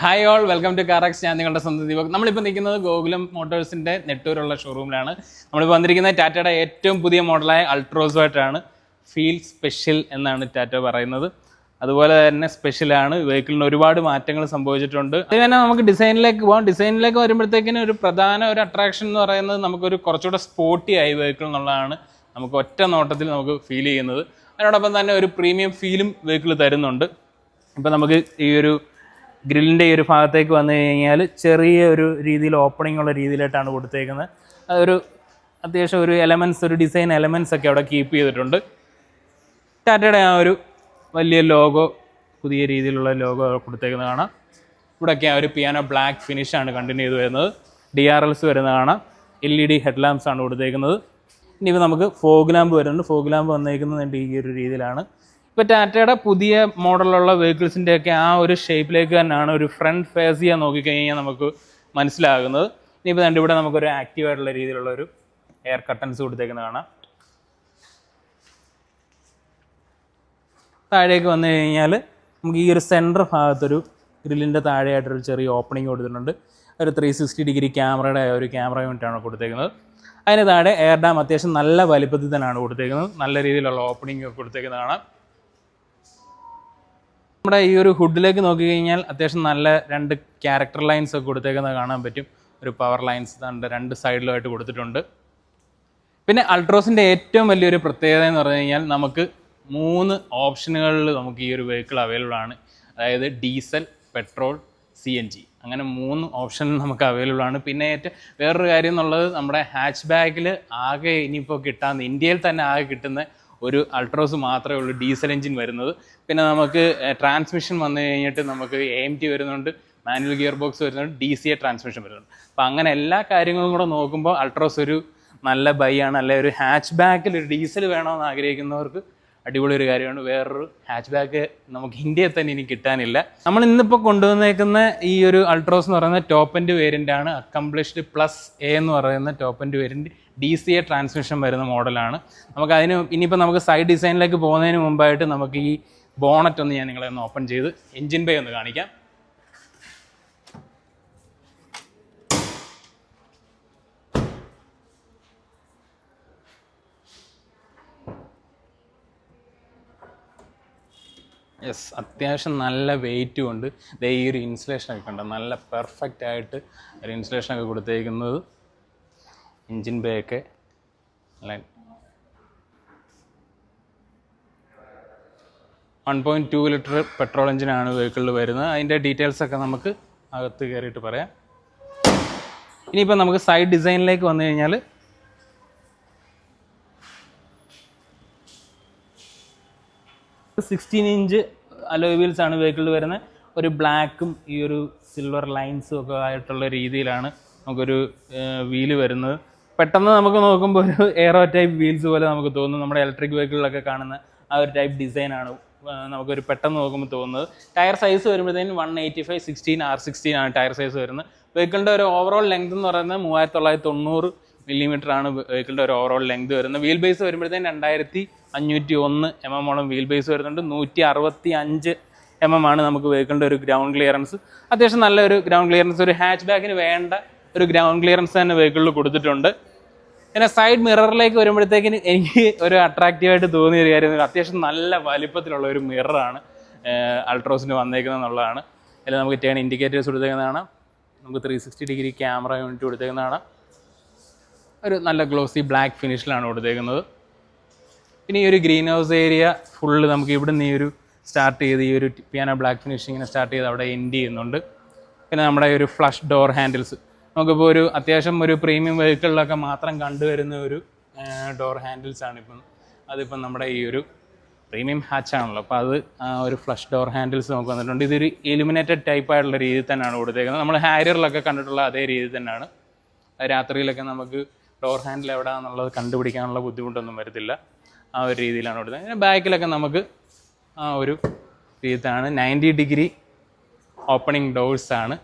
Hi all, welcome to കാറക്സ്. ഞാൻ നിങ്ങളുടെ സ്വന്തം ദീപക്. നമ്മളിപ്പോൾ നിൽക്കുന്നത് ഗോകുലം മോട്ടോഴ്സിൻ്റെ നെട്ടൂരുള്ള ഷോറൂമിലാണ്. നമ്മളിപ്പോൾ വന്നിരിക്കുന്നത് ടാറ്റയുടെ ഏറ്റവും പുതിയ മോഡലായ അൾട്രോസുമായിട്ടാണ്. ഫീൽ സ്പെഷ്യൽ എന്നാണ് ടാറ്റ പറയുന്നത്. അതുപോലെ തന്നെ സ്പെഷ്യലാണ്. വെഹിക്കിളിന് ഒരുപാട് മാറ്റങ്ങൾ സംഭവിച്ചിട്ടുണ്ട്. അത് തന്നെ നമുക്ക് ഡിസൈനിലേക്ക് പോകാം. ഡിസൈനിലേക്ക് വരുമ്പോഴത്തേക്കിന് ഒരു പ്രധാന അട്രാക്ഷൻ എന്ന് പറയുന്നത് നമുക്കൊരു കുറച്ചുകൂടെ സ്പോർട്ടി ആയി വെഹിക്കിൾ എന്നുള്ളതാണ് നമുക്ക് ഒറ്റ നോട്ടത്തിൽ നമുക്ക് ഫീൽ ചെയ്യുന്നത്. അതിനോടൊപ്പം തന്നെ ഒരു പ്രീമിയം ഫീലും വെഹിക്കിൾ തരുന്നുണ്ട്. ഇപ്പം നമുക്ക് ഈ ഒരു ഗ്രില്ലിൻ്റെ ഈ ഒരു ഭാഗത്തേക്ക് വന്നു കഴിഞ്ഞാൽ ചെറിയ ഒരു രീതിയിൽ ഓപ്പണിംഗ് ഉള്ള രീതിയിലായിട്ടാണ് കൊടുത്തേക്കുന്നത്. അതൊരു അത്യാവശ്യം ഒരു എലമെൻറ്റ്സ്, ഒരു ഡിസൈൻ എലമെൻറ്റ്സ് ഒക്കെ അവിടെ കീപ്പ് ചെയ്തിട്ടുണ്ട്. ടാറ്റയുടെ ആ ഒരു വലിയ ലോഗോ, പുതിയ രീതിയിലുള്ള ലോഗോ കൊടുത്തേക്കുന്നത് കാണാം. ഇവിടെയൊക്കെ ആ ഒരു പിയാനോ ബ്ലാക്ക് ഫിനിഷാണ് കണ്ടിന്യൂ ചെയ്ത് വരുന്നത്. DRLs വരുന്നത് കാണാം. LED ഹെഡ് ലാംപ്സ് ആണ് കൊടുത്തേക്കുന്നത്. ഇനിയിപ്പോൾ നമുക്ക് ഫോഗ് ലാമ്പ് വരുന്നുണ്ട്. ഫോഗ് ലാമ്പ് വന്നേക്കുന്നത് ഈ ഒരു രീതിയിലാണ്. ഇപ്പോൾ ടാറ്റയുടെ പുതിയ മോഡലുള്ള വെഹിക്കിൾസിൻ്റെയൊക്കെ ആ ഒരു ഷേപ്പിലേക്ക് തന്നെയാണ് ഒരു ഫ്രണ്ട് ഫേസ് ചെയ്യാൻ നോക്കിക്കഴിഞ്ഞാൽ നമുക്ക് മനസ്സിലാകുന്നത്. ഇനിയിപ്പോൾ തന്നെ ഇവിടെ നമുക്കൊരു ആക്റ്റീവായിട്ടുള്ള രീതിയിലുള്ള ഒരു എയർ കർട്ടൻസ് കൊടുത്തേക്കുന്നത് കാണാം. താഴേക്ക് വന്നു കഴിഞ്ഞാൽ നമുക്ക് ഈ ഒരു സെൻറ്റർ ഭാഗത്തൊരു ഗ്രില്ലിൻ്റെ താഴെയായിട്ടൊരു ചെറിയ ഓപ്പണിംഗ് കൊടുത്തിട്ടുണ്ട്. ഒരു 360 ഡിഗ്രി ക്യാമറയുടെ ഒരു ക്യാമറ യൂണിറ്റാണ് കൊടുത്തേക്കുന്നത്. അതിന് താഴെ എയർ ഡാം അത്യാവശ്യം നല്ല വലിപ്പത്തിൽ തന്നെയാണ് കൊടുത്തേക്കുന്നത്. നല്ല രീതിയിലുള്ള ഓപ്പണിംഗ് ഒക്കെ കൊടുത്തേക്കുന്നത് കാണാം. നമ്മുടെ ഈ ഒരു ഹുഡിലേക്ക് നോക്കിക്കഴിഞ്ഞാൽ അത്യാവശ്യം നല്ല 2 ക്യാരക്ടർ ലൈൻസ് ഒക്കെ കൊടുത്തേക്കുന്നത് കാണാൻ പറ്റും. ഒരു പവർ ലൈൻസ് 2 സൈഡിലുമായിട്ട് കൊടുത്തിട്ടുണ്ട്. പിന്നെ അൾട്രോസിൻ്റെ ഏറ്റവും വലിയൊരു പ്രത്യേകത എന്ന് പറഞ്ഞു കഴിഞ്ഞാൽ നമുക്ക് 3 ഓപ്ഷനുകളിൽ നമുക്ക് ഈ ഒരു വെഹിക്കിൾ അവൈലബിൾ ആണ്. അതായത് ഡീസൽ, പെട്രോൾ, CNG, അങ്ങനെ 3 ഓപ്ഷൻ നമുക്ക് അവൈലബിൾ ആണ്. പിന്നെ വേറൊരു കാര്യം എന്നുള്ളത്, നമ്മുടെ ഹാച്ച് ബാക്കിൽ ആകെ ഇനിയിപ്പോൾ ഇന്ത്യയിൽ തന്നെ ആകെ കിട്ടുന്ന ഒരു അൾട്രോസ് മാത്രമേ ഉള്ളൂ ഡീസൽ എഞ്ചിൻ വരുന്നത്. പിന്നെ നമുക്ക് ട്രാൻസ്മിഷൻ വന്നു കഴിഞ്ഞിട്ട് നമുക്ക് AMT വരുന്നുണ്ട്, മാനുവൽ ഗിയർ ബോക്സ് വരുന്നുണ്ട്, DCA ട്രാൻസ്മിഷൻ വരുന്നുണ്ട്. അപ്പോൾ അങ്ങനെ എല്ലാ കാര്യങ്ങളും കൂടെ നോക്കുമ്പോൾ അൾട്രോസ് ഒരു നല്ല ബൈ ആണ്. അല്ലെങ്കിൽ ഒരു ഹാച്ച് ബാക്കിൽ ഒരു ഡീസൽ വേണമെന്ന് ആഗ്രഹിക്കുന്നവർക്ക് അടിപൊളി ഒരു കാര്യമാണ്. വേറൊരു ഹാച്ച് ബാക്ക് നമുക്ക് ഇന്ത്യയിൽ തന്നെ ഇനി കിട്ടാനില്ല. നമ്മൾ ഇന്നിപ്പോൾ കൊണ്ടുവന്നേക്കുന്ന ഈ ഒരു അൾട്രോസ് എന്ന് പറയുന്ന ടോപ്പ് എൻഡ് വേരിയൻ്റ് ആണ്. അക്കംപ്ലിഷ്ഡ് പ്ലസ് A എന്ന് പറയുന്ന top end variant DCA transmission വരുന്ന മോഡലാണ്. നമുക്ക് ഇനിയിപ്പോൾ നമുക്ക് സൈഡ് ഡിസൈനിലേക്ക് പോകുന്നതിന് മുമ്പായിട്ട് നമുക്ക് ഈ ബോണറ്റ് ഒന്ന് ഞാൻ നിങ്ങളെ ഒന്ന് ഓപ്പൺ ചെയ്ത് എൻജിൻ ബേ ഒന്ന് കാണിക്കാം. യെസ്, അത്യാവശ്യം നല്ല വെയിറ്റും ഉണ്ട്. ഈ ഒരു ഇൻസുലേഷനൊക്കെ ഉണ്ട്, നല്ല പെർഫെക്റ്റ് ആയിട്ട് ഒരു ഇൻസുലേഷനൊക്കെ കൊടുത്തേക്കുന്നത്. എൻജിൻ ബേ ഒക്കെ 1.2 ലിറ്റർ പെട്രോൾ എഞ്ചിനാണ് വെഹിക്കിളിൽ വരുന്നത്. അതിൻ്റെ ഡീറ്റെയിൽസൊക്കെ നമുക്ക് അകത്ത് കയറിയിട്ട് പറയാം. ഇനിയിപ്പോൾ നമുക്ക് സൈഡ് ഡിസൈനിലേക്ക് വന്നു കഴിഞ്ഞാൽ ഇഞ്ച് അലോയ് വീൽസ് ആണ് വെഹിക്കിളിൽ വരുന്നത്. ഒരു ബ്ലാക്കും ഈ ഒരു സിൽവർ ലൈൻസും ഒക്കെ ആയിട്ടുള്ള രീതിയിലാണ് നമുക്കൊരു വീല് വരുന്നത്. പെട്ടെന്ന് നമുക്ക് നോക്കുമ്പോൾ ഒരു എയറോ ടൈപ്പ് വീൽസ് പോലെ നമുക്ക് തോന്നും. നമ്മുടെ ഇലക്ട്രിക് വെഹിക്കിളിലൊക്കെ കാണുന്ന ആ ഒരു ടൈപ്പ് ഡിസൈനാണ് നമുക്കൊരു പെട്ടെന്ന് നോക്കുമ്പോൾ തോന്നുന്നത്. ടയർ സൈസ് വരുമ്പോഴത്തേനും 185/16 R16 ആണ് ടയർ സൈസ് വരുന്നത്. വെഹിക്കിളിൻ്റെ ഒരു ഓവറോൾ ലെങ്ത് എന്ന് പറയുന്നത് 3990 മില്ലിമീറ്റർ ആണ് വെഹിക്കിളിൻ്റെ ഒരു ഓവറോൾ ലെങ്ത് വരുന്നത്. വീൽ ബേസ് വരുമ്പോഴത്തേനും 2501 mm വീൽ ബേസ് വരുന്നുണ്ട്. 165 mm ആണ് നമുക്ക് വെഹിക്കിളിൻ്റെ ഒരു ഗ്രൗണ്ട് ക്ലിയറൻസ്. അത്യാവശ്യം നല്ലൊരു ഗ്രൗണ്ട് ക്ലിയറൻസ്, ഒരു ഹാച്ച് ബാക്കിന് വേണ്ട ഒരു ഗ്രൗണ്ട് ക്ലിയറൻസ് തന്നെ വെഹിക്കിളിൽ കൊടുത്തിട്ടുണ്ട്. പിന്നെ സൈഡ് മിററിലേക്ക് വരുമ്പോഴത്തേക്കിന് എനിക്ക് ഒരു അട്രാക്റ്റീവായിട്ട് തോന്നിയ ഒരു കാര്യം, അത്യാവശ്യം നല്ല വലിപ്പത്തിലുള്ള ഒരു മിററാണ് അൾട്രോസിന് വന്നേക്കുന്നത് എന്നുള്ളതാണ്. അതിൽ നമുക്ക് ടേൺ ഇൻഡിക്കേറ്റേഴ്സ് കൊടുത്തേക്കുന്നതാണ്. നമുക്ക് 360 ഡിഗ്രി ക്യാമറ യൂണിറ്റ് കൊടുത്തേക്കുന്നതാണ്. ഒരു നല്ല ഗ്ലോസി ബ്ലാക്ക് ഫിനിഷിലാണ് കൊടുത്തേക്കുന്നത്. പിന്നെ ഈ ഒരു ഗ്രീൻ ഹൗസ് ഏരിയ ഫുള്ള് നമുക്ക് ഇവിടെ നിന്ന് ഈ ഒരു സ്റ്റാർട്ട് ചെയ്ത് ഈ ഒരു പിയാനോ ബ്ലാക്ക് ഫിനിഷിങ്ങിനെ സ്റ്റാർട്ട് ചെയ്ത് അവിടെ എൻഡ് ചെയ്യുന്നുണ്ട്. പിന്നെ നമ്മുടെ ഒരു ഫ്ലഷ് ഡോർ ഹാൻഡിൽസ്, നമുക്കിപ്പോൾ ഒരു അത്യാവശ്യം ഒരു പ്രീമിയം വെഹിക്കിളിലൊക്കെ മാത്രം കണ്ടുവരുന്ന ഒരു ഡോർ ഹാൻഡിൽസ് ആണ് ഇപ്പം. അതിപ്പം നമ്മുടെ ഈ ഒരു പ്രീമിയം ഹാച്ചാണല്ലോ, അപ്പോൾ അത് ഒരു ഫ്ലഷ് ഡോർ ഹാൻഡിൽസ് നമുക്ക് വന്നിട്ടുണ്ട്. ഇതൊരു ഇലുമിനേറ്റഡ് ടൈപ്പ് ആയിട്ടുള്ള രീതിയിൽ തന്നെയാണ് കൊടുത്തേക്കുന്നത്. നമ്മൾ ഹാരിയറിലൊക്കെ കണ്ടിട്ടുള്ള അതേ രീതിയിൽ തന്നെയാണ്. രാത്രിയിലൊക്കെ നമുക്ക് ഡോർ ഹാൻഡിൽ എവിടെയാണെന്നുള്ളത് കണ്ടുപിടിക്കാനുള്ള ബുദ്ധിമുട്ടൊന്നും വരത്തില്ല. ആ ഒരു രീതിയിലാണ് കൊടുത്തത്. പിന്നെ ബാക്കിലൊക്കെ നമുക്ക് ആ ഒരു രീതിയിലാണ് 90 ഡിഗ്രി ഓപ്പണിംഗ് ഡോഴ്സാണ്.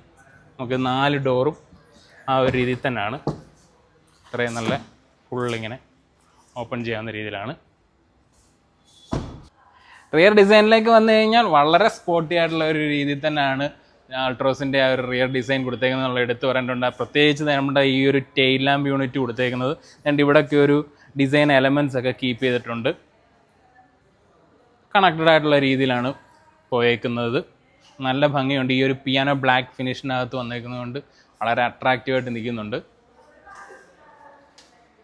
നമുക്ക് 4 ഡോറും ആ ഒരു രീതിയിൽ തന്നെയാണ്. ഇത്രയും നല്ല ഫുള്ളിങ്ങനെ ഓപ്പൺ ചെയ്യാവുന്ന രീതിയിലാണ്. റിയർ ഡിസൈനിലേക്ക് വന്നു കഴിഞ്ഞാൽ വളരെ സ്പോർട്ടി ആയിട്ടുള്ള ഒരു രീതിയിൽ തന്നെയാണ് അൾട്രോസിൻ്റെ ആ ഒരു റിയർ ഡിസൈൻ കൊടുത്തേക്കുന്നത് എടുത്ത് പറയേണ്ടതുണ്ട്. പ്രത്യേകിച്ച് നമ്മുടെ ഈ ഒരു ടെയിൽ ലാമ്പ് യൂണിറ്റ് കൊടുത്തേക്കുന്നത് ആൻഡ് ഇവിടെയൊക്കെ ഒരു ഡിസൈൻ എലമെൻറ്റ്സ് ഒക്കെ കീപ്പ് ചെയ്തിട്ടുണ്ട്. കണക്റ്റഡ് ആയിട്ടുള്ള രീതിയിലാണ് പോയേക്കുന്നത്. നല്ല ഭംഗിയുണ്ട്. ഈ ഒരു പിയാനോ ബ്ലാക്ക് ഫിനിഷിനകത്ത് വന്നേക്കുന്നതുകൊണ്ട് വളരെ അട്രാക്റ്റീവായിട്ട് നിൽക്കുന്നുണ്ട്.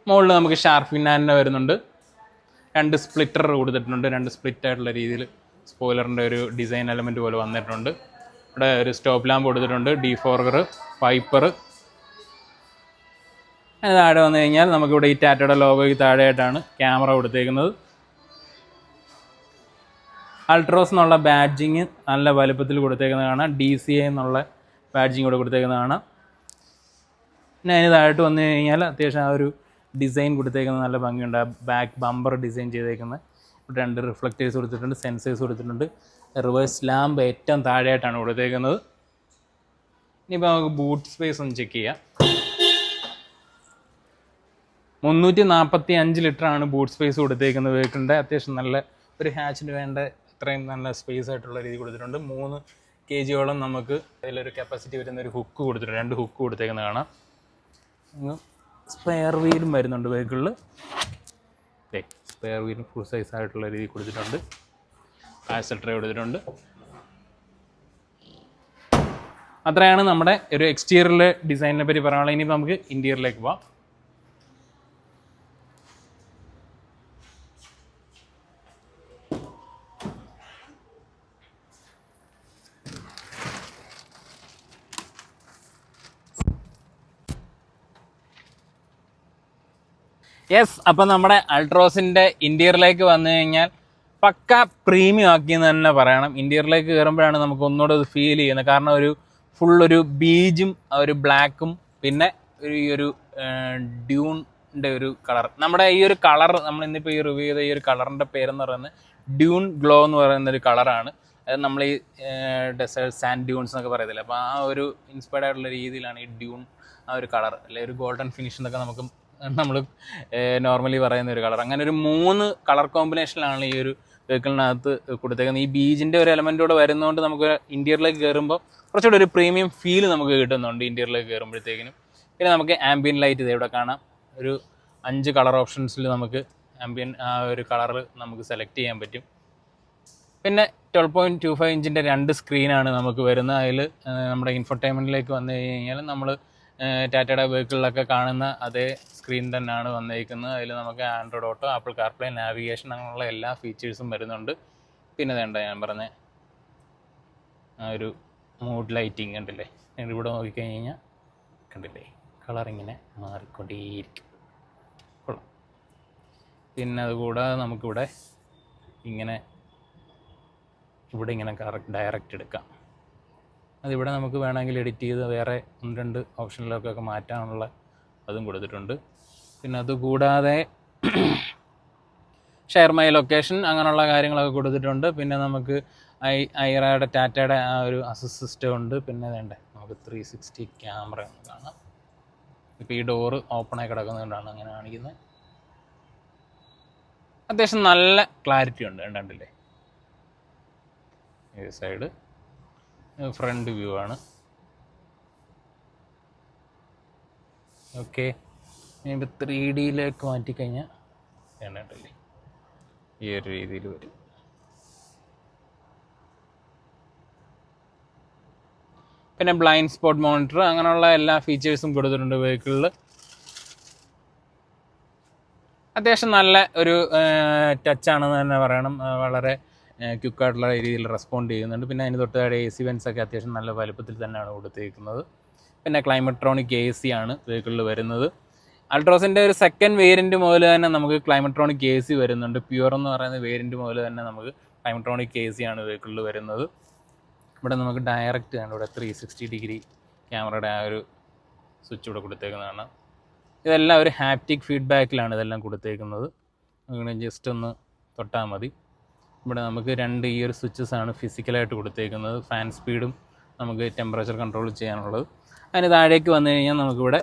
മുകളിൽ നമുക്ക് ഷാർഫിനാൻ്റെ വരുന്നുണ്ട്. 2 സ്പ്ലിറ്റർ കൊടുത്തിട്ടുണ്ട്. 2 സ്പ്ലിറ്റ് ആയിട്ടുള്ള രീതിയിൽ സ്പോയിലറിൻ്റെ ഒരു ഡിസൈൻ എലമെൻറ്റ് പോലെ വന്നിട്ടുണ്ട്. ഇവിടെ ഒരു സ്റ്റോപ്പ് ലാമ്പ് കൊടുത്തിട്ടുണ്ട്, ഡീഫോർഗർ, വൈപ്പർ. അതിന് താഴെ വന്നു കഴിഞ്ഞാൽ നമുക്കിവിടെ ഈ ടാറ്റയുടെ ലോഗോയ്ക്ക് താഴെയായിട്ടാണ് ക്യാമറ കൊടുത്തേക്കുന്നത്. അൾട്രോസ് എന്നുള്ള ബാഡ്ജിങ് നല്ല വലുപ്പത്തിൽ കൊടുത്തേക്കുന്നത് കാണാം. DCA എന്നുള്ള ബാഡ്ജിങ് കൂടെ കൊടുത്തേക്കുന്നത് കാണാം. പിന്നെ അതിന് താഴോട്ട് വന്നു കഴിഞ്ഞാൽ അത്യാവശ്യം ആ ഒരു ഡിസൈൻ കൊടുത്തേക്കുന്നത് നല്ല ഭംഗിയുണ്ട്. ആ ബാക്ക് ബമ്പർ ഡിസൈൻ ചെയ്തേക്കുന്നത്. ഇവിടെ 2 റിഫ്ലക്റ്റേഴ്സ് കൊടുത്തിട്ടുണ്ട്, സെൻസേഴ്സ് കൊടുത്തിട്ടുണ്ട്. റിവേഴ്സ് ലാമ്പ് ഏറ്റവും താഴെയായിട്ടാണ് കൊടുത്തേക്കുന്നത്. ഇനിയിപ്പോൾ നമുക്ക് ബൂട്ട് സ്പേസ് ഒന്ന് ചെക്ക് ചെയ്യാം. 345 ലിറ്ററാണ് ബൂട്ട് സ്പേസ് കൊടുത്തേക്കുന്നത് വെഹിക്കിളിൻ്റെ. അത്യാവശ്യം നല്ല ഒരു ഹാച്ചിന് വേണ്ട അത്രയും നല്ല സ്പേസ് ആയിട്ടുള്ള രീതി കൊടുത്തിട്ടുണ്ട്. 3 kg നമുക്ക് അതിലൊരു കപ്പാസിറ്റി വരുന്ന ഒരു ഹുക്ക് കൊടുത്തിട്ടുണ്ട്. 2 ഹുക്ക് കൊടുത്തേക്കുന്നത് കാണാം. സ്പെയർ വീലും വരുന്നുണ്ട് വെഹിക്കിളിൽ. സ്പെയർ വീലും ഫുൾ സൈസ് ആയിട്ടുള്ള രീതി കൊടുത്തിട്ടുണ്ട്. പാഴ്സൽ ട്രേ കൊടുത്തിട്ടുണ്ട്. അത്രയാണ് നമ്മുടെ ഒരു എക്സ്റ്റീരിയറിലെ ഡിസൈനിനെ പറ്റി പറയാനുള്ളത്. ഇനിയിപ്പോൾ നമുക്ക് ഇൻറ്റീരിയറിലേക്ക് പോവാം. യെസ്, അപ്പം നമ്മുടെ അൾട്രോസിൻ്റെ ഇൻറ്റീരിയറിലേക്ക് വന്നു കഴിഞ്ഞാൽ പക്ക പ്രീമിയം ആക്കിയെന്ന് തന്നെ പറയണം. ഇൻറ്റീരിയറിലേക്ക് കയറുമ്പോഴാണ് നമുക്ക് ഒന്നുകൂടെ അത് ഫീൽ ചെയ്യുന്നത്. കാരണം ഒരു ഫുള്ളൊരു ബീജും ഒരു ബ്ലാക്കും പിന്നെ ഈ ഒരു ഡ്യൂണിൻ്റെ ഒരു കളർ. നമ്മുടെ ഈ ഒരു കളർ നമ്മൾ ഇന്നിപ്പോൾ ഈ റിവ്യൂ ചെയ്ത ഈ ഒരു കളറിൻ്റെ പേരെന്ന് പറയുന്നത് ഡ്യൂൺ ഗ്ലോ എന്ന് പറയുന്ന ഒരു കളറാണ്. അത് നമ്മൾ ഈ ഡെസേർട്ട് സാൻഡ് ഡ്യൂൺസ് എന്നൊക്കെ പറയത്തില്ല. അപ്പോൾ ആ ഒരു ഇൻസ്പയർഡ് ആയിട്ടുള്ള രീതിയിലാണ് ഈ ഡ്യൂൺ ആ ഒരു കളർ, അല്ലെങ്കിൽ ഒരു ഗോൾഡൻ ഫിനിഷ് എന്നൊക്കെ നമുക്ക് നമ്മൾ നോർമലി പറയുന്ന ഒരു കളർ. അങ്ങനെ ഒരു 3 കളർ കോമ്പിനേഷനിലാണ് ഈ ഒരു വെഹിക്കിളിനകത്ത് കൊടുത്തേക്കുന്നത്. ഈ ബീജിൻ്റെ ഒരു എലമെൻറ്റോടെ വരുന്നതുകൊണ്ട് നമുക്ക് ഇൻറ്റീരിയറിലേക്ക് കയറുമ്പോൾ കുറച്ചുകൂടി ഒരു പ്രീമിയം ഫീൽ നമുക്ക് കിട്ടുന്നുണ്ട് ഇൻറ്റീരിയറിലേക്ക് കയറുമ്പോഴത്തേക്കിനും. പിന്നെ നമുക്ക് ആംബിയൻ ലൈറ്റ് ഇത് ഇവിടെ കാണാം. ഒരു 5 കളർ ഓപ്ഷൻസിൽ നമുക്ക് ആംബിയൻ ആ ഒരു കളർ നമുക്ക് സെലക്ട് ചെയ്യാൻ പറ്റും. പിന്നെ 12.25 ഇഞ്ചിൻ്റെ 2 സ്ക്രീനാണ് നമുക്ക് വരുന്നത്. അതിൽ നമ്മുടെ ഇൻഫർടൈൻമെൻറ്റിലേക്ക് വന്നു കഴിഞ്ഞാൽ നമ്മൾ ടാറ്റയുടെ വെഹിക്കിളിലൊക്കെ കാണുന്ന അതേ സ്ക്രീൻ തന്നെയാണ് വന്നിരിക്കുന്നത്. അതിൽ നമുക്ക് Android auto, apple CarPlay, navigation അങ്ങനെയുള്ള എല്ലാ ഫീച്ചേഴ്സും വരുന്നുണ്ട്. പിന്നെ വേണ്ട ഞാൻ പറഞ്ഞ ആ ഒരു മൂഡ് ലൈറ്റിങ് കണ്ടില്ലേ, ഇവിടെ നോക്കിക്കഴിഞ്ഞ് കഴിഞ്ഞാൽ കണ്ടില്ലേ കളറിങ്ങനെ മാറിക്കൊണ്ടേയിരിക്കും. കൊള്ളാം. പിന്നെ അതുകൂടാതെ നമുക്കിവിടെ ഇങ്ങനെ ഇങ്ങനെ ഡയറക്റ്റ് എടുക്കാം. അതിവിടെ നമുക്ക് വേണമെങ്കിൽ എഡിറ്റ് ചെയ്ത് വേറെ 1-2 ഓപ്ഷനിലൊക്കെ മാറ്റാനുള്ള അതും കൊടുത്തിട്ടുണ്ട്. പിന്നെ അതുകൂടാതെ ഷെയർ മൈ ലൊക്കേഷൻ അങ്ങനെയുള്ള കാര്യങ്ങളൊക്കെ കൊടുത്തിട്ടുണ്ട്. പിന്നെ നമുക്ക് ഐറയുടെ ടാറ്റയുടെ ആ ഒരു അസിസ്റ്റ് സിസ്റ്റം ഉണ്ട്. പിന്നെ വേണ്ടേ നമുക്ക് 360 ക്യാമറ ഒന്ന് കാണാം. ഇപ്പോൾ ഈ ഡോറ് ഓപ്പണായി കിടക്കുന്നതുകൊണ്ടാണ് അങ്ങനെ കാണിക്കുന്നത്. അത്യാവശ്യം നല്ല ക്ലാരിറ്റി ഉണ്ട്, കണ്ടില്ലേ. ഈ സൈഡ് ഫ്രണ്ട് വ്യൂ ആണ്. ഓക്കെ, ഇനിയിപ്പോൾ 3Dയിലേക്ക് മാറ്റിക്കഴിഞ്ഞാൽ കണ്ടില്ലേ ഈ ഒരു രീതിയിൽ വരും. പിന്നെ ബ്ലൈൻഡ് സ്പോട്ട് മോണിറ്റർ അങ്ങനെയുള്ള എല്ലാ ഫീച്ചേഴ്സും കൊടുത്തിട്ടുണ്ട് വെഹിക്കിളിൽ. അത്യാവശ്യം നല്ല ഒരു ടച്ചാണെന്ന് തന്നെ പറയണം. വളരെ ക്വിക്കായിട്ടുള്ള രീതിയിൽ റെസ്പോണ്ട് ചെയ്യുന്നുണ്ട്. പിന്നെ അതിന് തൊട്ട് താഴെ AC വെൻസ് ഒക്കെ അത്യാവശ്യം നല്ല വലുപ്പത്തിൽ തന്നെയാണ് കൊടുത്തിരിക്കുന്നത്. പിന്നെ ക്ലൈമട്രോണിക് AC ആണ് വെഹിക്കിളിൽ വരുന്നത്. അൾട്രോസിൻ്റെ ഒരു സെക്കൻഡ് വേരിയൻറ്റ് മുതൽ തന്നെ നമുക്ക് ക്ലൈമട്രോണിക് AC വരുന്നുണ്ട്. പ്യുവർ എന്ന് പറയുന്ന വേരിയൻറ്റ് മുതൽ തന്നെ നമുക്ക് ക്ലൈമട്രോണിക് AC ആണ് വെഹിക്കിളിൽ വരുന്നത്. ഇവിടെ നമുക്ക് ഡയറക്റ്റ് ആണ് ഇവിടെ 360 ഡിഗ്രി ക്യാമറയുടെ ആ ഒരു സ്വിച്ച് ഇവിടെ കൊടുത്തേക്കുന്നതാണ്. ഇതെല്ലാം ഒരു ഹാപ്റ്റിക് ഫീഡ്ബാക്കിലാണ് ഇതെല്ലാം കൊടുത്തേക്കുന്നത്. അങ്ങനെ ജസ്റ്റ് ഒന്ന് തൊട്ടാൽ മതി. ഇവിടെ നമുക്ക് 2 ഈ ഒരു സ്വിച്ചസാണ് ഫിസിക്കലായിട്ട് കൊടുത്തേക്കുന്നത്. ഫാൻ സ്പീഡും നമുക്ക് ടെമ്പറേച്ചർ കൺട്രോൾ ചെയ്യാനുള്ളത്. അതിന് താഴേക്ക് വന്നു കഴിഞ്ഞാൽ നമുക്കിവിടെ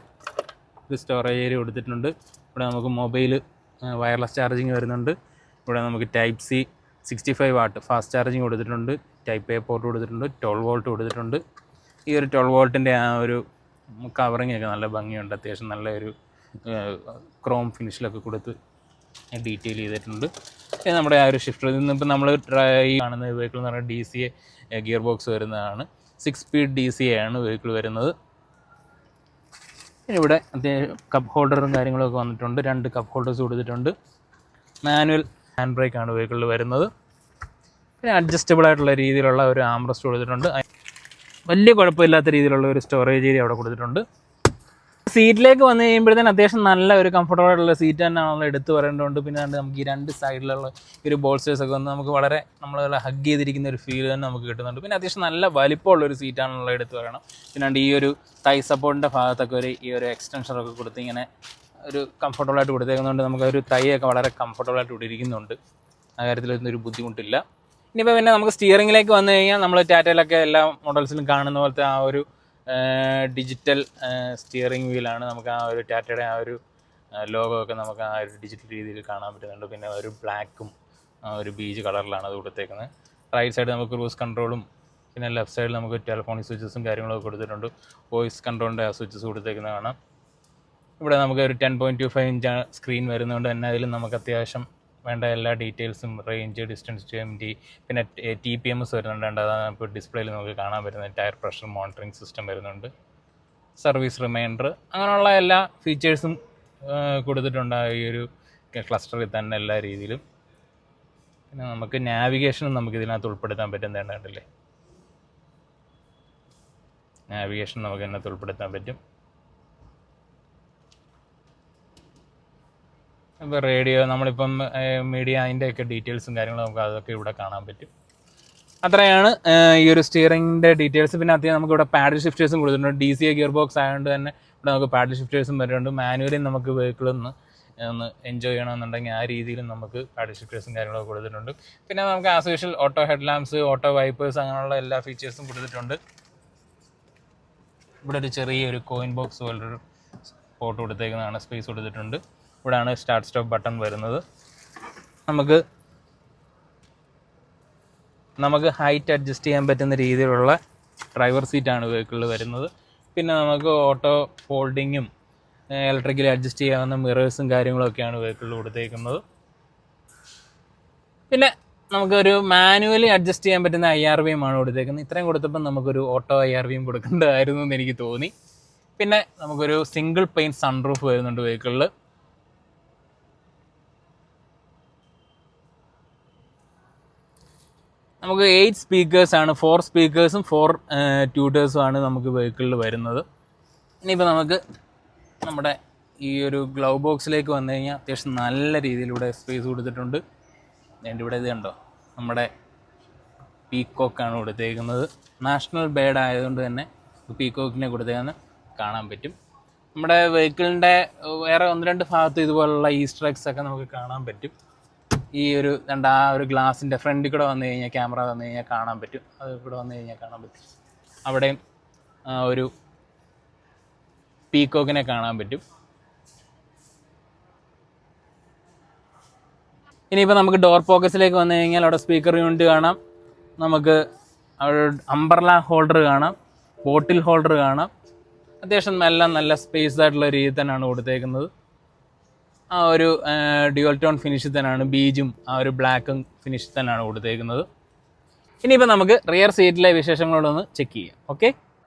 ഒരു സ്റ്റോറേജ് ഏരിയ കൊടുത്തിട്ടുണ്ട്. ഇവിടെ നമുക്ക് മൊബൈൽ വയർലെസ് ചാർജിങ് വരുന്നുണ്ട്. ഇവിടെ നമുക്ക് Type-C 65 വാട്ട് ഫാസ്റ്റ് ചാർജിങ് കൊടുത്തിട്ടുണ്ട്. Type-A പോർട്ട് കൊടുത്തിട്ടുണ്ട്. 12 വോൾട്ട് കൊടുത്തിട്ടുണ്ട്. ഈ ഒരു 12 വോൾട്ടിൻ്റെ ആ ഒരു കവറിങ് ഒക്കെ നല്ല ഭംഗിയുണ്ട്. അത്യാവശ്യം നല്ലൊരു ക്രോം ഫിനിഷിലൊക്കെ കൊടുത്ത് ഡീറ്റെയിൽ ചെയ്തിട്ടുണ്ട്. നമ്മുടെ ആ ഒരു ഷിഫ്റ്റർ ഇന്നിപ്പോൾ നമ്മൾ ഈ കാണുന്ന വെഹിക്കിൾ എന്ന് പറഞ്ഞാൽ DCA ഗിയർ ബോക്സ് വരുന്നതാണ്. 6 സ്പീഡ് DCA ആണ് വെഹിക്കിൾ വരുന്നത്. ഇവിടെ അത്യാവശ്യം കപ്പ് ഹോൾഡറും കാര്യങ്ങളൊക്കെ വന്നിട്ടുണ്ട്. 2 കപ്പ് ഹോൾഡേഴ്സ് കൊടുത്തിട്ടുണ്ട്. മാനുവൽ ഹാൻഡ് ബ്രേക്കാണ് വെഹിക്കിളിൽ വരുന്നത്. പിന്നെ അഡ്ജസ്റ്റബിൾ ആയിട്ടുള്ള രീതിയിലുള്ള ഒരു ആംറസ്റ്റ് കൊടുത്തിട്ടുണ്ട്. വലിയ കുഴപ്പമില്ലാത്ത രീതിയിലുള്ള ഒരു സ്റ്റോറേജ് ഏരിയ അവിടെ കൊടുത്തിട്ടുണ്ട്. സീറ്റിലേക്ക് വന്നു കഴിയുമ്പോഴത്തേന് അത്യാവശ്യം നല്ല ഒരു കംഫർട്ടബിൾ ആയിട്ടുള്ള സീറ്റ് തന്നെയാണല്ലോ എടുത്ത് പറയേണ്ടതുണ്ട്. പിന്നെ നമുക്ക് ഈ 2 സൈഡിലുള്ള ഒരു ബോൾസ്റ്റേഴ്സ് ഒക്കെ വന്ന് നമുക്ക് വളരെ നമ്മളെ ഹഗ് ചെയ്തിരിക്കുന്ന ഒരു ഫീൽ തന്നെ നമുക്ക് കിട്ടുന്നുണ്ട്. പിന്നെ അത്യാവശ്യം നല്ല വലിപ്പമുള്ളൊരു സീറ്റാണുള്ളത് എടുത്ത് പറയണം. പിന്നെ ഈ ഒരു തൈ സപ്പോർട്ടിൻ്റെ ഭാഗത്തൊക്കെ ഈ ഒരു എക്സ്റ്റൻഷനൊക്കെ കൊടുത്ത് ഇങ്ങനെ ഒരു കംഫർട്ടബിളായിട്ട് കൊടുത്തേക്കുന്നതുകൊണ്ട് നമുക്ക് ഒരു തൈയൊക്കെ വളരെ കംഫർട്ടബിളായിട്ട് ഇവിടെ ഇരിക്കുന്നുണ്ട്. ആ കാര്യത്തിലൊന്നും ഒരു ബുദ്ധിമുട്ടില്ല. ഇനിയിപ്പോൾ പിന്നെ നമുക്ക് സ്റ്റിയറിങ്ങിലേക്ക് വന്നു കഴിഞ്ഞാൽ നമ്മൾ ടാറ്റയിലൊക്കെ എല്ലാ മോഡൽസിലും കാണുന്ന പോലത്തെ ആ ഒരു ഡിജിറ്റൽ സ്റ്റിയറിംഗ് വീലാണ്. നമുക്ക് ആ ഒരു ടാറ്റയുടെ ആ ഒരു ലോഗോ ഒക്കെ നമുക്ക് ആ ഒരു ഡിജിറ്റൽ രീതിയിൽ കാണാൻ പറ്റുന്നുണ്ട്. പിന്നെ ഒരു ബ്ലാക്കും ഒരു ബീജ് കളറിലാണ് അത് കൊടുത്തേക്കുന്നത്. റൈറ്റ് സൈഡ് നമുക്ക് ക്രൂസ് കൺട്രോളും പിന്നെ ലെഫ്റ്റ് സൈഡിൽ നമുക്ക് ടെലിഫോണിക് സ്വിച്ചസും കാര്യങ്ങളൊക്കെ കൊടുത്തിട്ടുണ്ട്. വോയിസ് കൺട്രോളിൻ്റെ ആ സ്വിച്ചസ് കൊടുത്തേക്കുന്നത് കാണാം. ഇവിടെ നമുക്ക് ഒരു 10.25 ഇഞ്ച് സ്ക്രീൻ വരുന്നതുകൊണ്ട് തന്നെ അതിൽ നമുക്ക് അത്യാവശ്യം വേണ്ട എല്ലാ ഡീറ്റെയിൽസും റേഞ്ച്, ഡിസ്റ്റൻസ്, TMT, പിന്നെ TPMs വരുന്നുണ്ട്. അതാണ് ഇപ്പോൾ ഡിസ്പ്ലേയിൽ നമുക്ക് കാണാൻ പറ്റുന്നത്. ടയർ പ്രഷർ മോണിറ്ററിംഗ് സിസ്റ്റം വരുന്നുണ്ട്. സർവീസ് റിമൈൻഡർ, അങ്ങനെയുള്ള എല്ലാ ഫീച്ചേഴ്സും കൊടുത്തിട്ടുണ്ട് ഈ ഒരു ക്ലസ്റ്ററിൽ തന്നെ എല്ലാ രീതിയിലും. പിന്നെ നമുക്ക് നാവിഗേഷനും നമുക്ക് ഇതിനകത്ത് ഉൾപ്പെടുത്താൻ പറ്റുന്നതല്ലേ. നാവിഗേഷൻ നമുക്ക് ഇതിനകത്ത് ഉൾപ്പെടുത്താൻ പറ്റും. ഇപ്പോൾ റേഡിയോ, നമ്മളിപ്പം മീഡിയ, അതിൻ്റെയൊക്കെ ഡീറ്റെയിൽസും കാര്യങ്ങളും നമുക്ക് അതൊക്കെ ഇവിടെ കാണാൻ പറ്റും. അത്രയാണ് ഈ ഒരു സ്റ്റിയറിങ്ങിൻ്റെ ഡീറ്റെയിൽസ്. പിന്നെ അത്യാവശ്യം നമുക്കിവിടെ പാഡിൽ ഷിഫ്റ്റേഴ്സും കൊടുത്തിട്ടുണ്ട്. DCA ഗിയർ ബോക്സ് ആയതുകൊണ്ട് തന്നെ ഇവിടെ നമുക്ക് പാഡിൽ ഷിഫ്റ്റേഴ്സും വരുന്നുണ്ട്. മാനുവലിയും നമുക്ക് വെഹിക്കിളൊന്ന് എൻജോയ് ചെയ്യണമെന്നുണ്ടെങ്കിൽ ആ രീതിയിലും നമുക്ക് പാഡിൽ ഷിഫ്റ്റേഴ്സും കാര്യങ്ങളൊക്കെ കൊടുത്തിട്ടുണ്ട്. പിന്നെ നമുക്ക് as usual auto head lamps, auto wipers, അങ്ങനെയുള്ള എല്ലാ ഫീച്ചേഴ്സും കൊടുത്തിട്ടുണ്ട്. ഇവിടെ ഒരു ചെറിയൊരു കോയിൻ ബോക്സ് പോലൊരു പോർട്ട് കൊടുത്തേക്കുന്നതാണ്, സ്പേസ് കൊടുത്തിട്ടുണ്ട്. ഇവിടെയാണ് സ്റ്റാർട്ട് സ്റ്റോപ്പ് ബട്ടൺ വരുന്നത്. നമുക്ക് ഹൈറ്റ് അഡ്ജസ്റ്റ് ചെയ്യാൻ പറ്റുന്ന രീതിയിലുള്ള ഡ്രൈവർ സീറ്റാണ് വെഹിക്കിളിൽ വരുന്നത്. പിന്നെ നമുക്ക് ഓട്ടോ ഫോൾഡിങ്ങും ഇലക്ട്രിക്കലി അഡ്ജസ്റ്റ് ചെയ്യാവുന്ന മിറേഴ്സും കാര്യങ്ങളൊക്കെയാണ് വെഹിക്കിളിൽ കൊടുത്തേക്കുന്നത്. പിന്നെ നമുക്കൊരു മാനുവലി അഡ്ജസ്റ്റ് ചെയ്യാൻ പറ്റുന്ന IRVM ആണ് കൊടുത്തേക്കുന്നത്. ഇത്രയും കൊടുത്തപ്പോൾ നമുക്കൊരു ഓട്ടോ IRVM കൊടുക്കേണ്ടതായിരുന്നു എന്ന് എനിക്ക് തോന്നി. പിന്നെ നമുക്കൊരു സിംഗിൾ പെയിൻ സൺറൂഫ് വരുന്നുണ്ട് വെഹിക്കിളിൽ. നമുക്ക് 8 സ്പീക്കേഴ്സാണ്, 4 സ്പീക്കേഴ്സും 4 ട്യൂട്ടേഴ്സും ആണ് നമുക്ക് വെഹിക്കിളിൽ വരുന്നത്. ഇനിയിപ്പോൾ നമുക്ക് നമ്മുടെ ഈ ഒരു ഗ്ലൗ ബോക്സിലേക്ക് വന്നു കഴിഞ്ഞാൽ അത്യാവശ്യം നല്ല രീതിയിലൂടെ സ്പേസ് കൊടുത്തിട്ടുണ്ട്. എൻ്റെ ഇവിടെ ഇത് കണ്ടോ, നമ്മുടെ പീക്കോക്കാണ് കൊടുത്തേക്കുന്നത്. നാഷണൽ ബേർഡ് ആയതുകൊണ്ട് തന്നെ പീക്കോക്കിനെ കൊടുത്തേന്ന് കാണാൻ പറ്റും. നമ്മുടെ വെഹിക്കിളിൻ്റെ വേറെ 1-2 ഭാഗത്ത് ഇതുപോലുള്ള ഈസ്റ്റർ എഗ്സ് ഒക്കെ നമുക്ക് കാണാൻ പറ്റും. ഈ ഒരു ആ ഒരു ഗ്ലാസിൻ്റെ ഫ്രണ്ടിൽ കൂടെ വന്നു കഴിഞ്ഞാൽ, ക്യാമറ വന്നു കഴിഞ്ഞാൽ കാണാൻ പറ്റും. അത് ഇവിടെ വന്നു കഴിഞ്ഞാൽ കാണാൻ പറ്റും. അവിടെയും ഒരു പീക്കോക്കിനെ കാണാൻ പറ്റും. ഇനിയിപ്പോൾ നമുക്ക് ഡോർ പോക്കറ്റ്സിലേക്ക് വന്നു കഴിഞ്ഞാൽ അവിടെ സ്പീക്കർ യൂണിറ്റ് കാണാം. നമുക്ക് അവിടെ അംബ്രല ഹോൾഡർ കാണാം, ബോട്ടിൽ ഹോൾഡർ കാണാം. അത്യാവശ്യം നല്ല സ്പേസ് ആയിട്ടുള്ള രീതി തന്നെയാണ് കൊടുത്തേക്കുന്നത്. ആ ഒരു ഡ്യുവൽ ടോൺ ഫിനിഷിൽ തന്നെയാണ്, ബീജും ആ ഒരു ബ്ലാക്കും ഫിനിഷിൽ തന്നെയാണ് കൊടുത്തേക്കുന്നത്. ഇനിയിപ്പോൾ നമുക്ക് റിയർ സീറ്റിലെ വിശേഷങ്ങളോടൊന്ന് ചെക്ക് ചെയ്യാം. Okay,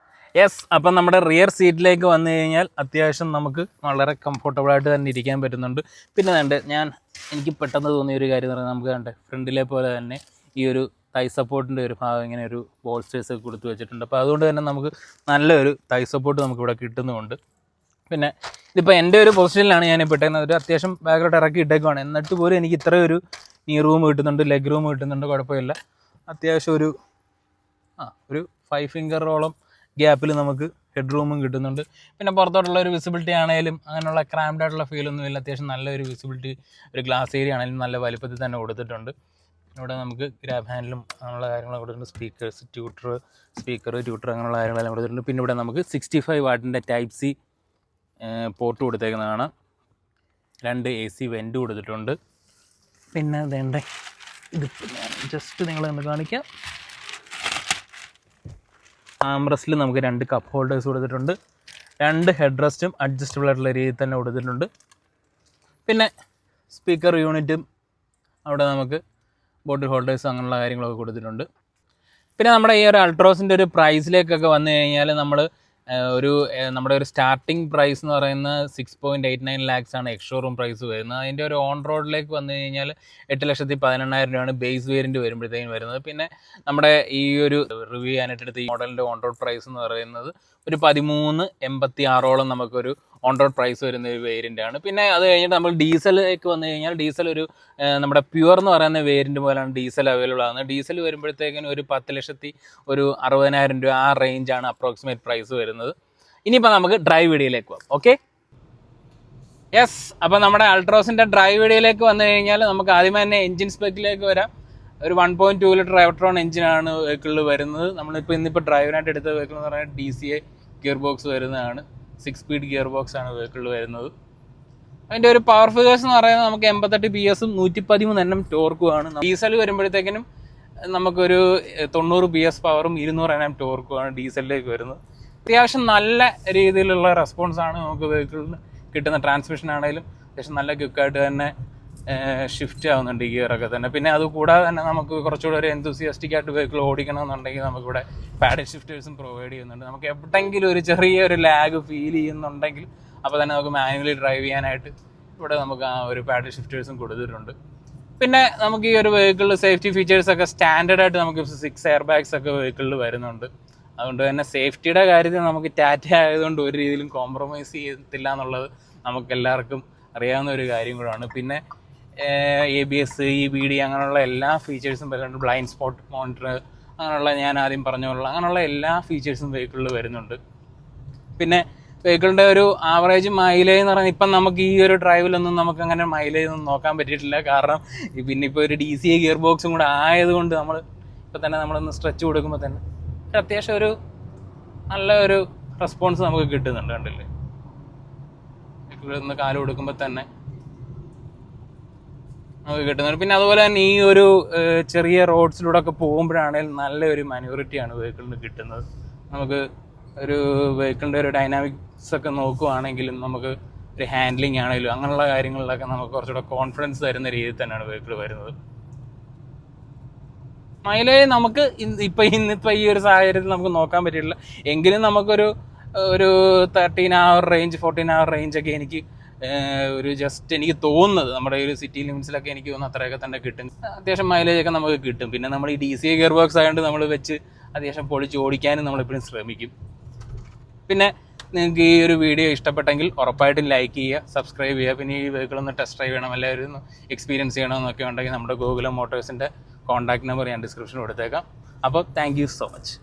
yes. അപ്പം നമ്മുടെ റിയർ സീറ്റിലേക്ക് വന്നു കഴിഞ്ഞാൽ അത്യാവശ്യം നമുക്ക് വളരെ കംഫർട്ടബിളായിട്ട് തന്നെ ഇരിക്കാൻ പറ്റുന്നുണ്ട്. പിന്നെ എനിക്ക് പെട്ടെന്ന് തോന്നിയ ഒരു കാര്യം എന്ന് പറഞ്ഞാൽ, നമുക്ക് ഫ്രണ്ടിലെ പോലെ തന്നെ ഈ ഒരു തൈ സപ്പോർട്ടിൻ്റെ ഒരു ഭാഗം ഇങ്ങനെ ഒരു ബോൾസ്റ്റേഴ്സ് കൊടുത്ത് വെച്ചിട്ടുണ്ട്. അപ്പോൾ അതുകൊണ്ട് തന്നെ നമുക്ക് നല്ലൊരു തൈ സപ്പോർട്ട് നമുക്കിവിടെ കിട്ടുന്നുമുണ്ട്. പിന്നെ ഇതിപ്പോൾ എൻ്റെ ഒരു പൊസിഷനിലാണ് ഞാൻ ഇട്ടേക്കുന്നത്. ഒരു അത്യാവശ്യം ബാക്കിലോട്ട് ഇറക്കി ഇട്ടേക്കുവാണ്. എന്നിട്ട് പോലും എനിക്ക് ഇത്ര ഒരു നീ റൂം കിട്ടുന്നുണ്ട്, ലെഗ് റൂം കിട്ടുന്നുണ്ട്, കുഴപ്പമില്ല. അത്യാവശ്യം ഒരു 5 ഫിംഗറോളം ഗ്യാപ്പിൽ നമുക്ക് ഹെഡ് റൂമും കിട്ടുന്നുണ്ട്. പിന്നെ പുറത്തോട്ടുള്ള ഒരു വിസിബിലിറ്റി ആണെങ്കിലും അങ്ങനെയുള്ള ക്രാംഡ് ആയിട്ടുള്ള ഫീലൊന്നും ഇല്ല. അത്യാവശ്യം നല്ലൊരു വിസിബിലിറ്റി, ഒരു ഗ്ലാസ് ഏരിയ ആണെങ്കിലും നല്ല വലിപ്പത്തിൽ തന്നെ കൊടുത്തിട്ടുണ്ട്. ഇവിടെ നമുക്ക് ഗ്രാബ് ഹാൻഡിലും അങ്ങനെയുള്ള കാര്യങ്ങളൊക്കെ കൊടുത്തിട്ടുണ്ട്. സ്പീക്കർ ട്യൂട്ടർ അങ്ങനെയുള്ള കാര്യങ്ങളെല്ലാം കൊടുത്തിട്ടുണ്ട്. പിന്നെ ഇവിടെ നമുക്ക് 65 വാട്ടിൻ്റെ ടൈപ്പ് C പോർട്ട് കൊടുത്തേക്കുന്നതാണ്. 2 AC വെൻറ്റ് കൊടുത്തിട്ടുണ്ട്. പിന്നെ ഇതിപ്പോൾ ഞാൻ ജസ്റ്റ് നിങ്ങളെ ഒന്ന് കാണിക്കാം. ആംറസ്റ്റിൽ നമുക്ക് 2 കപ്പ് ഹോൾഡേഴ്സ് കൊടുത്തിട്ടുണ്ട്. 2 ഹെഡ് റെസ്റ്റും അഡ്ജസ്റ്റബിൾ ആയിട്ടുള്ള രീതിയിൽ തന്നെ കൊടുത്തിട്ടുണ്ട്. പിന്നെ സ്പീക്കർ യൂണിറ്റും അവിടെ നമുക്ക് ബോട്ടിൽ ഹോൾഡേഴ്സ് അങ്ങനെയുള്ള കാര്യങ്ങളൊക്കെ കൊടുത്തിട്ടുണ്ട്. പിന്നെ നമ്മുടെ ഈ ഒരു അൾട്രോസിൻ്റെ ഒരു പ്രൈസിലേക്കൊക്കെ വന്നു കഴിഞ്ഞാൽ നമ്മുടെ ഒരു സ്റ്റാർട്ടിംഗ് പ്രൈസ് എന്ന് പറയുന്നത് 6.89 lakhs ആണ് എക്സ് ഷോറൂം പ്രൈസ് വരുന്നത്. അതിൻ്റെ ഒരു ഓൺ റോഡിലേക്ക് വന്നു കഴിഞ്ഞാൽ 8,18,000 രൂപയാണ് ബേസ് വേരിയൻറ്റ് വരുമ്പോഴത്തേക്കും വരുന്നത്. പിന്നെ നമ്മുടെ ഈ ഒരു റിവ്യൂ ചെയ്യാനായിട്ട് എടുത്ത ഈ മോഡലിൻ്റെ ഓൺ റോഡ് പ്രൈസ് എന്ന് പറയുന്നത് ഒരു 13.86 നമുക്കൊരു ഓൺ റോഡ് പ്രൈസ് വരുന്ന ഒരു വേരിയൻ്റ് ആണ്. പിന്നെ അത് കഴിഞ്ഞിട്ട് നമ്മൾ ഡീസലിലേക്ക് വന്നു കഴിഞ്ഞാൽ ഡീസൽ നമ്മുടെ പ്യുവർ എന്ന് പറയുന്ന വേരിയൻറ്റ് പോലെയാണ് ഡീസൽ അവൈലബിൾ ആകുന്നത്. ഡീസൽ വരുമ്പോഴത്തേക്കിനും ഒരു 10,60,000 രൂപ ആ റേഞ്ചാണ് അപ്രോക്സിമേറ്റ് പ്രൈസ് വരുന്നത്. ഇനിയിപ്പോൾ നമുക്ക് ഡ്രൈവ് വീഡിയോയിലേക്ക് പോകാം. Okay, yes. അപ്പോൾ നമ്മുടെ അൾട്രോസിൻ്റെ ഡ്രൈവ് വീഡിയോയിലേക്ക് വന്നു കഴിഞ്ഞാൽ നമുക്ക് ആദ്യമേ തന്നെ എഞ്ചിൻ സ്പെക്കിലേക്ക് വരാം. ഒരു 1.2 ലിറ്റർ എവട്രോൺ എഞ്ചിനാണ് വെഹിക്കിളിൽ വരുന്നത്. ഇന്നിപ്പോൾ ഡ്രൈവിനായിട്ട് എടുത്ത വെഹിക്കിൾ എന്ന് പറഞ്ഞാൽ DCA ഗിയർ ബോക്സ് വരുന്നതാണ്. 6 സ്പീഡ് ഗിയർ ബോക്സ് ആണ് വെഹിക്കിളിൽ വരുന്നത്. അതിൻ്റെ ഒരു പവർ ഫിഗേഴ്സ് എന്ന് പറയുന്നത് നമുക്ക് 88 PS 113 Nm ടോർക്കുമാണ്. ഡീസൽ വരുമ്പോഴത്തേക്കിനും നമുക്കൊരു 90 PS പവറും 200 Nm ടോർക്കുമാണ് ഡീസലിലേക്ക് വരുന്നത്. അത്യാവശ്യം നല്ല രീതിയിലുള്ള റെസ്പോൺസാണ് നമുക്ക് വെഹിക്കിളിന് കിട്ടുന്ന. ട്രാൻസ്മിഷൻ ആണെങ്കിലും അത്യാവശ്യം നല്ല ക്വിക്കായിട്ട് തന്നെ ഷിഫ്റ്റ് ആവുന്നുണ്ട് ഈ ഗിയറൊക്കെ തന്നെ. പിന്നെ അത് കൂടാതെ തന്നെ നമുക്ക് കുറച്ചുകൂടെ ഒരു എന്തൂസിയാസ്റ്റിക് ആയിട്ട് വെഹിക്കിൾ ഓടിക്കണമെന്നുണ്ടെങ്കിൽ നമുക്കിവിടെ പാഡിൽ ഷിഫ്റ്റേഴ്സും പ്രൊവൈഡ് ചെയ്യുന്നുണ്ട്. നമുക്ക് എവിടെയെങ്കിലും ഒരു ചെറിയൊരു ലാഗ് ഫീൽ ചെയ്യുന്നുണ്ടെങ്കിൽ അപ്പോൾ തന്നെ നമുക്ക് മാനുവലി ഡ്രൈവ് ചെയ്യാനായിട്ട് ഇവിടെ നമുക്ക് ആ ഒരു പാഡിൽ ഷിഫ്റ്റേഴ്സും കൊടുത്തിട്ടുണ്ട്. പിന്നെ നമുക്ക് ഈ ഒരു വെഹിക്കിളിൽ സേഫ്റ്റി ഫീച്ചേഴ്സൊക്കെ സ്റ്റാൻഡേർഡായിട്ട് നമുക്ക് 6 എയർ ബാഗ്സ് ഒക്കെ വെഹിക്കിളിൽ വരുന്നുണ്ട്. അതുകൊണ്ട് തന്നെ സേഫ്റ്റിയുടെ കാര്യത്തിൽ നമുക്ക് ടാറ്റ ആയതുകൊണ്ട് ഒരു രീതിയിലും കോംപ്രമൈസ് ചെയ്യത്തില്ല എന്നുള്ളത് നമുക്ക് എല്ലാവർക്കും അറിയാവുന്ന ഒരു കാര്യം കൂടാണ്. പിന്നെ ABS, EBD അങ്ങനെയുള്ള എല്ലാ ഫീച്ചേഴ്സും വരുന്നുണ്ട്. ബ്ലൈൻഡ് സ്പോട്ട് മോണിറ്റർ അങ്ങനെയുള്ള ഞാൻ ആദ്യം പറഞ്ഞുള്ള അങ്ങനെയുള്ള എല്ലാ ഫീച്ചേഴ്സും വെഹിക്കിളിൽ വരുന്നുണ്ട്. പിന്നെ വെഹിക്കിളിൻ്റെ ഒരു ആവറേജ് മൈലേജ് എന്ന് പറയുന്നത് ഇപ്പം നമുക്ക് ഈ ഒരു ഡ്രൈവിലൊന്നും നമുക്ക് അങ്ങനെ മൈലേജ് ഒന്നും നോക്കാൻ പറ്റിയിട്ടില്ല. കാരണം പിന്നെ ഇപ്പോൾ ഒരു DCA ഗിയർ ബോക്സും കൂടെ ആയതുകൊണ്ട് നമ്മളൊന്ന് സ്ട്രെച്ച് കൊടുക്കുമ്പോൾ തന്നെ അത്യാവശ്യം ഒരു നല്ല ഒരു റെസ്പോൺസ് നമുക്ക് കിട്ടുന്നുണ്ട്. കണ്ടില്ലേ, ഒന്ന് കാല് കൊടുക്കുമ്പോൾ തന്നെ നമുക്ക് കിട്ടുന്നുണ്ട്. പിന്നെ അതുപോലെ തന്നെ ഈ ഒരു ചെറിയ റോഡ്സിലൂടെ ഒക്കെ പോകുമ്പോഴാണെങ്കിലും നല്ലൊരു മാനുവറിറ്റിയാണ് വെഹിക്കിളിന് കിട്ടുന്നത്. നമുക്ക് ഒരു വെഹിക്കിളിൻ്റെ ഒരു ഡൈനാമിക്സ് ഒക്കെ നോക്കുവാണെങ്കിലും നമുക്ക് ഒരു ഹാൻഡ്ലിങ് ആണെങ്കിലും അങ്ങനെയുള്ള കാര്യങ്ങളിലൊക്കെ നമുക്ക് കുറച്ചുകൂടെ കോൺഫിഡൻസ് തരുന്ന രീതിയിൽ തന്നെയാണ് വെഹിക്കിൾ വരുന്നത്. മൈലേജ് നമുക്ക് ഇന്നിപ്പോൾ ഈ ഒരു സാഹചര്യത്തിൽ നമുക്ക് നോക്കാൻ പറ്റിയിട്ടില്ല. എങ്കിലും നമുക്കൊരു 13 hour റേഞ്ച് 14 hour റേഞ്ചൊക്കെ എനിക്ക് എനിക്ക് തോന്നുന്നത് നമ്മുടെ ഈ ഒരു സിറ്റി ലിമിറ്റ്സിലൊക്കെ എനിക്ക് തോന്നുന്നു അത്രയൊക്കെ തന്നെ കിട്ടും. അത്യാവശ്യം മൈലേജൊക്കെ നമുക്ക് കിട്ടും. പിന്നെ നമ്മൾ ഈ DCA ഗിയർ ബോക്സ് ആയതുകൊണ്ട് നമ്മൾ വെച്ച് അത്യാവശ്യം പൊളിച്ച് ഓടിക്കാനും നമ്മളെപ്പോഴും ശ്രമിക്കും. പിന്നെ നിങ്ങൾക്ക് ഈ ഒരു വീഡിയോ ഇഷ്ടപ്പെട്ടെങ്കിൽ ഉറപ്പായിട്ടും ലൈക്ക് ചെയ്യുക, സബ്സ്ക്രൈബ് ചെയ്യുക. പിന്നെ ഈ വെഹിക്കിളൊന്ന് ടെസ്റ്റ് ഡ്രൈവ് ചെയ്യണം, എല്ലാവരും ഒന്ന് എക്സ്പീരിയൻസ് ചെയ്യണമെന്നൊക്കെ ഉണ്ടെങ്കിൽ നമ്മുടെ ഗോകുലം മോട്ടോഴ്സിൻ്റെ കോൺടാക്ട് നമ്പർ ഞാൻ ഡിസ്ക്രിപ്ഷനിൽ കൊടുത്തേക്കാം. അപ്പോൾ താങ്ക് യു സോ മച്ച്.